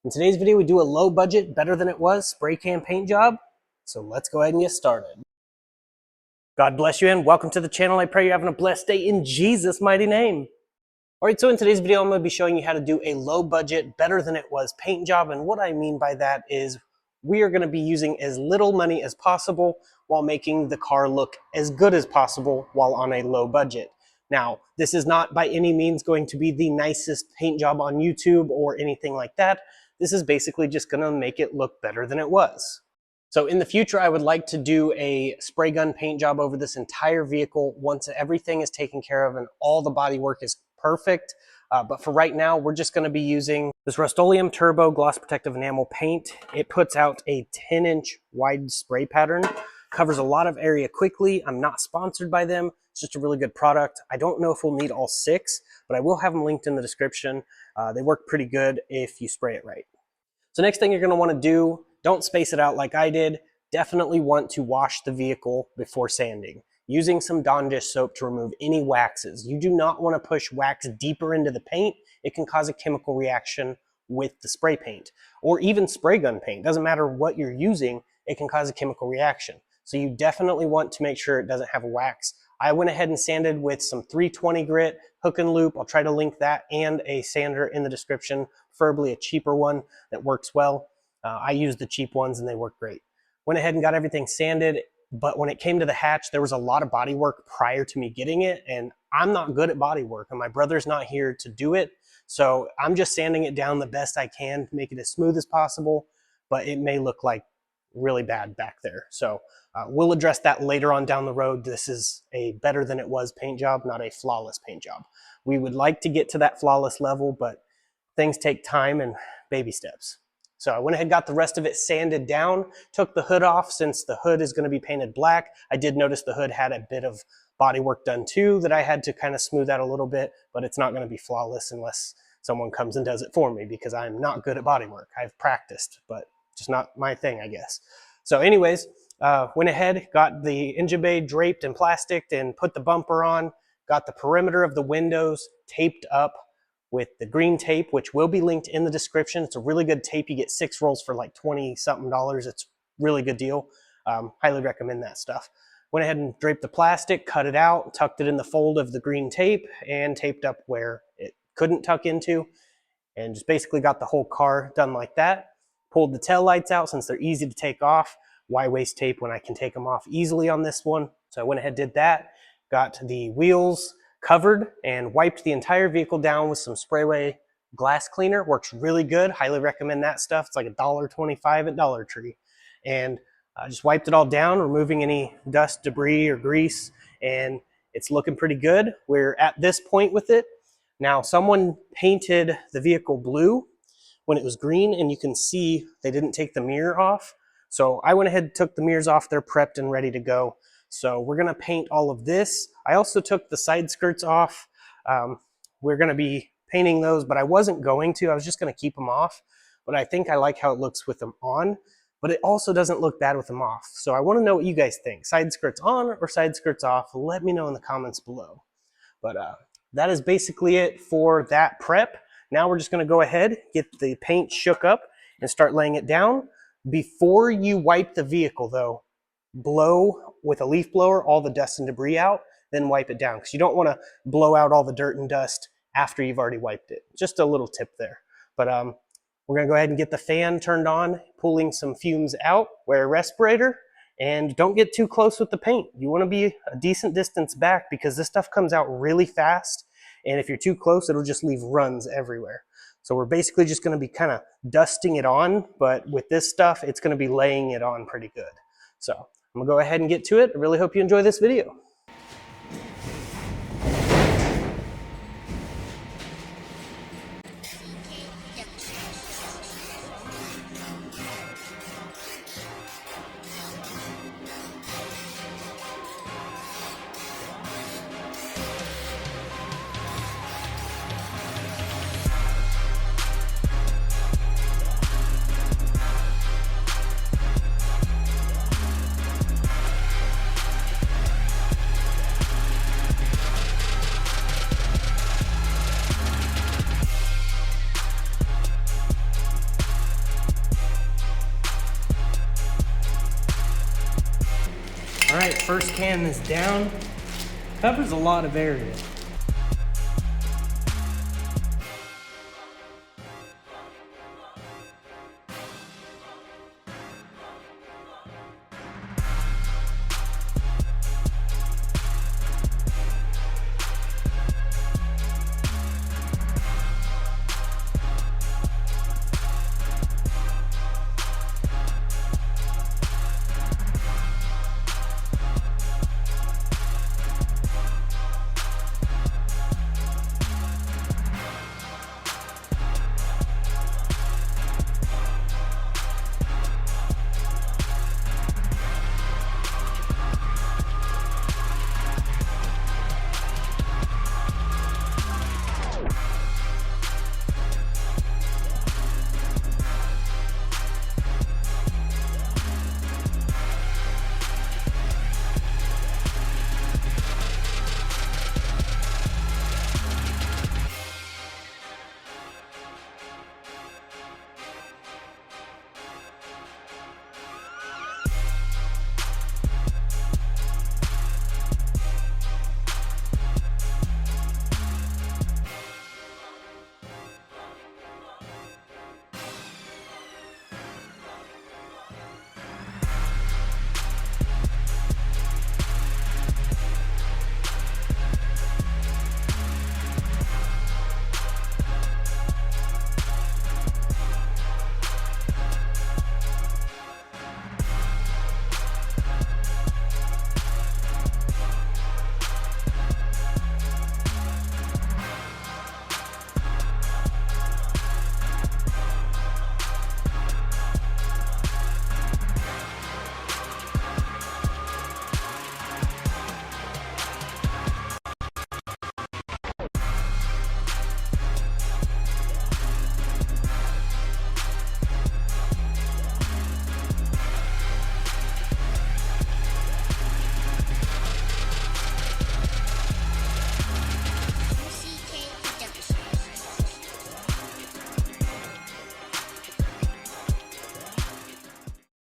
In today's video, we do a low budget, better than it was spray can paint job. So let's go ahead and get started. God bless you and welcome to the channel. I pray you're having a blessed day in Jesus' mighty name. All right, so in today's video, I'm going to be showing you how to do a low budget, better than it was paint job. And what I mean by that is we are going to be using as little money as possible while making the car look as good as possible while on a low budget. Now, this is not by any means going to be the nicest paint job on YouTube or anything like that. This is basically just going to make it look better than it was. So in the future, I would like to do a spray gun paint job over this entire vehicle once everything is taken care of and all the body work is perfect. But for right now, we're just going to be using this Rust-Oleum Turbo Gloss Protective Enamel paint. It puts out a 10-inch wide spray pattern, covers a lot of area quickly. I'm not sponsored by them. It's just a really good product. I don't know if we'll need all 6, but I will have them linked in the description. They work pretty good if you spray it right. So next thing you're going to want to do, don't space it out like I did. Definitely want to wash the vehicle before sanding, using some Dawn dish soap to remove any waxes. You do not want to push wax deeper into the paint. It can cause a chemical reaction with the spray paint or even spray gun paint. Doesn't matter what you're using, it can cause a chemical reaction. So you definitely want to make sure it doesn't have wax. I went ahead and sanded with some 320 grit, hook and loop. I'll try to link that and a sander in the description, preferably a cheaper one that works well. I used the cheap ones and they work great. Went ahead and got everything sanded, but when it came to the hatch, there was a lot of body work prior to me getting it, and I'm not good at body work, and my brother's not here to do it, so I'm just sanding it down the best I can to make it as smooth as possible, but it may look like really bad back there. So we'll address that later on down the road. This is a better than it was paint job, not a flawless paint job. We would like to get to that flawless level, but things take time and baby steps. So I went ahead and got the rest of it sanded down, took the hood off since the hood is going to be painted black. I did notice the hood had a bit of body work done too that I had to kind of smooth out a little bit, but it's not going to be flawless unless someone comes and does it for me because I'm not good at body work. I've practiced, but just not my thing, I guess. So anyways, went ahead, got the engine bay draped and plasticed and put the bumper on, got the perimeter of the windows taped up with the green tape, which will be linked in the description. It's a really good tape. You get 6 rolls for like $20-something. It's a really good deal. Highly recommend that stuff. Went ahead and draped the plastic, cut it out, tucked it in the fold of the green tape, and taped up where it couldn't tuck into, and just basically got the whole car done like that. Pulled the tail lights out since they're easy to take off. Why waste tape when I can take them off easily on this one? So I went ahead and did that. Got the wheels covered and wiped the entire vehicle down with some sprayway glass cleaner. Works really good. Highly recommend that stuff. It's like $1.25 at Dollar Tree. And I just wiped it all down, removing any dust, debris, or grease, and it's looking pretty good. We're at this point with it. Now, someone painted the vehicle blue when it was green, and you can see they didn't take the mirror off. So I went ahead and took the mirrors off. They're prepped and ready to go. So we're going to paint all of this. I also took the side skirts off. We're going to be painting those, but I wasn't going to. I was just going to keep them off. But I think I like how it looks with them on. But it also doesn't look bad with them off. So I want to know what you guys think. Side skirts on or side skirts off? Let me know in the comments below. But that is basically it for that prep. Now we're just going to go ahead, get the paint shook up, and start laying it down. Before you wipe the vehicle, though, blow with a leaf blower all the dust and debris out, then wipe it down, because you don't want to blow out all the dirt and dust after you've already wiped it. Just a little tip there. But we're going to go ahead and get the fan turned on, pulling some fumes out, wear a respirator, and don't get too close with the paint. You want to be a decent distance back because this stuff comes out really fast, and if you're too close, it'll just leave runs everywhere. So we're basically just going to be kind of dusting it on, but with this stuff, it's going to be laying it on pretty good. So I'm going to go ahead and get to it. I really hope you enjoy this video. All right, first can is down. Covers a lot of area.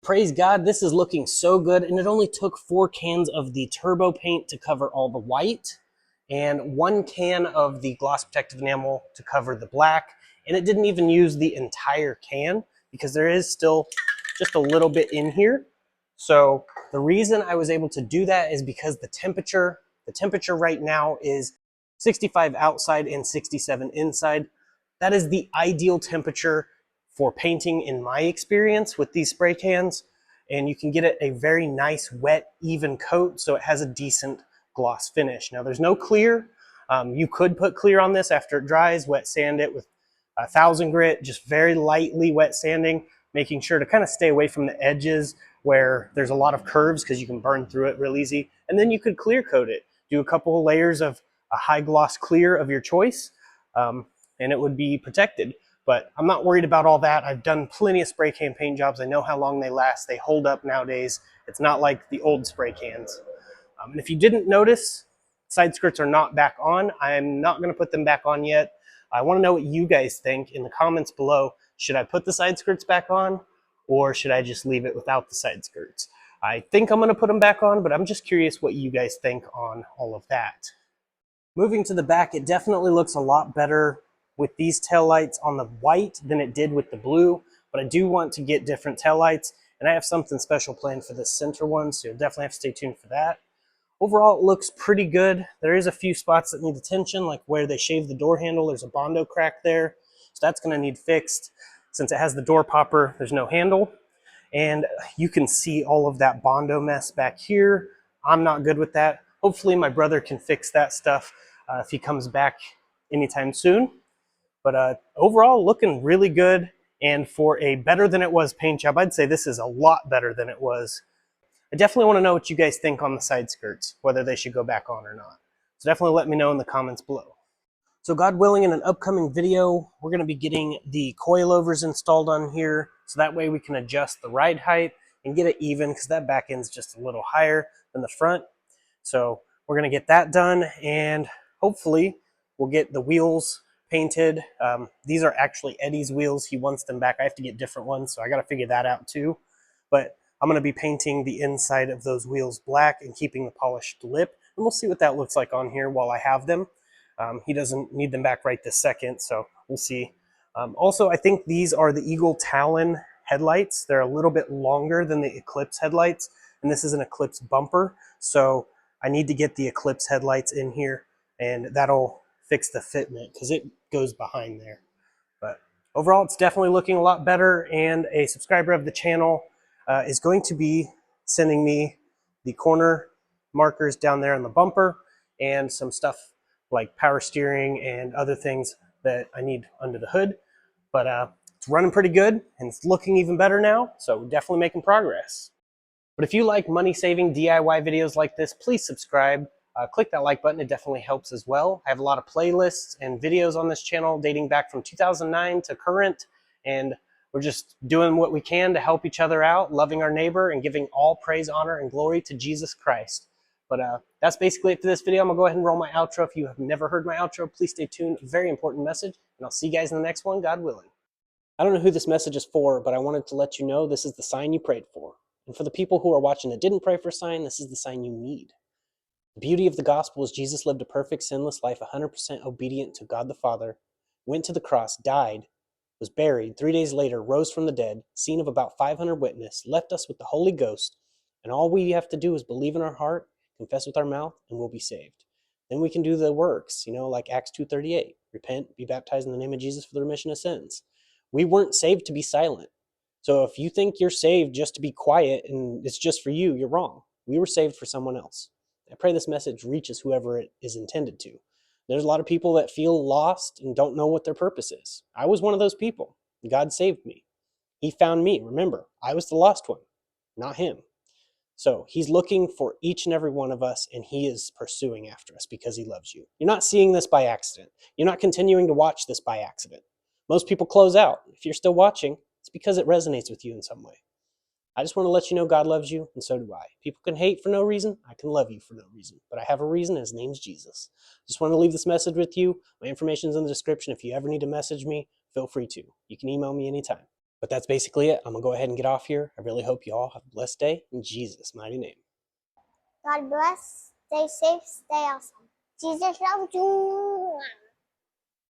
Praise God, this is looking so good, and it only took 4 cans of the turbo paint to cover all the white, and 1 can of the gloss protective enamel to cover the black, and it didn't even use the entire can because there is still just a little bit in here. So the reason I was able to do that is because the temperature right now is 65 outside and 67 inside. That is the ideal temperature for painting in my experience with these spray cans, and you can get it a very nice wet even coat so it has a decent gloss finish. Now there's no clear. You could put clear on this after it dries, wet sand it with 1000 grit, just very lightly wet sanding, making sure to kind of stay away from the edges where there's a lot of curves because you can burn through it real easy. And then you could clear coat it, do a couple of layers of a high gloss clear of your choice, and it would be protected. But I'm not worried about all that. I've done plenty of spray can paint jobs. I know how long they last. They hold up nowadays. It's not like the old spray cans. And if you didn't notice, side skirts are not back on. I'm not going to put them back on yet. I want to know what you guys think in the comments below. Should I put the side skirts back on, or should I just leave it without the side skirts? I think I'm going to put them back on, but I'm just curious what you guys think on all of that. Moving to the back, it definitely looks a lot better with these taillights on the white than it did with the blue, but I do want to get different taillights, and I have something special planned for this center one, so you'll definitely have to stay tuned for that. Overall, it looks pretty good. There is a few spots that need attention, like where they shaved the door handle. There's a Bondo crack there, so that's going to need fixed. Since it has the door popper, there's no handle, and you can see all of that Bondo mess back here. I'm not good with that. Hopefully my brother can fix that stuff if he comes back anytime soon. But overall, looking really good. And for a better than it was paint job, I'd say this is a lot better than it was. I definitely want to know what you guys think on the side skirts, whether they should go back on or not. So definitely let me know in the comments below. So God willing, in an upcoming video, we're going to be getting the coilovers installed on here. So that way we can adjust the ride height and get it even, because that back end's just a little higher than the front. So we're going to get that done, and hopefully we'll get the wheels painted. These are actually Eddie's wheels. He wants them back. I have to get different ones, so I got to figure that out too. But I'm going to be painting the inside of those wheels black and keeping the polished lip. And we'll see what that looks like on here while I have them. He doesn't need them back right this second, so we'll see. Also, I think these are the Eagle Talon headlights. They're a little bit longer than the Eclipse headlights, and this is an Eclipse bumper, so I need to get the Eclipse headlights in here, and that'll fix the fitment because it goes behind there. But overall, it's definitely looking a lot better, and a subscriber of the channel is going to be sending me the corner markers down there on the bumper and some stuff like power steering and other things that I need under the hood. But it's running pretty good, and it's looking even better now, so we're definitely making progress. But if you like money-saving DIY videos like this, please subscribe. Click that like button, it definitely helps as well. I have a lot of playlists and videos on this channel dating back from 2009 to current, and we're just doing what we can to help each other out, loving our neighbor, and giving all praise, honor, and glory to Jesus Christ. But that's basically it for this video. I'm going to go ahead and roll my outro. If you have never heard my outro, please stay tuned. Very important message, and I'll see you guys in the next one, God willing. I don't know who this message is for, but I wanted to let you know this is the sign you prayed for. And for the people who are watching that didn't pray for a sign, this is the sign you need. The beauty of the gospel is Jesus lived a perfect, sinless life, 100% obedient to God the Father, went to the cross, died, was buried, 3 days later, rose from the dead, seen of about 500 witnesses, left us with the Holy Ghost, and all we have to do is believe in our heart, confess with our mouth, and we'll be saved. Then we can do the works, like Acts 2:38, repent, be baptized in the name of Jesus for the remission of sins. We weren't saved to be silent. So if you think you're saved just to be quiet and it's just for you, you're wrong. We were saved for someone else. I pray this message reaches whoever it is intended to. There's a lot of people that feel lost and don't know what their purpose is. I was one of those people. God saved me. He found me. Remember, I was the lost one, not him. So he's looking for each and every one of us, and he is pursuing after us because he loves you. You're not seeing this by accident. You're not continuing to watch this by accident. Most people close out. If you're still watching, it's because it resonates with you in some way. I just want to let you know God loves you, and so do I. People can hate for no reason. I can love you for no reason. But I have a reason, and his name's Jesus. Just want to leave this message with you. My information's in the description. If you ever need to message me, feel free to. You can email me anytime. But that's basically it. I'm going to go ahead and get off here. I really hope you all have a blessed day in Jesus' mighty name. God bless. Stay safe. Stay awesome. Jesus loves you.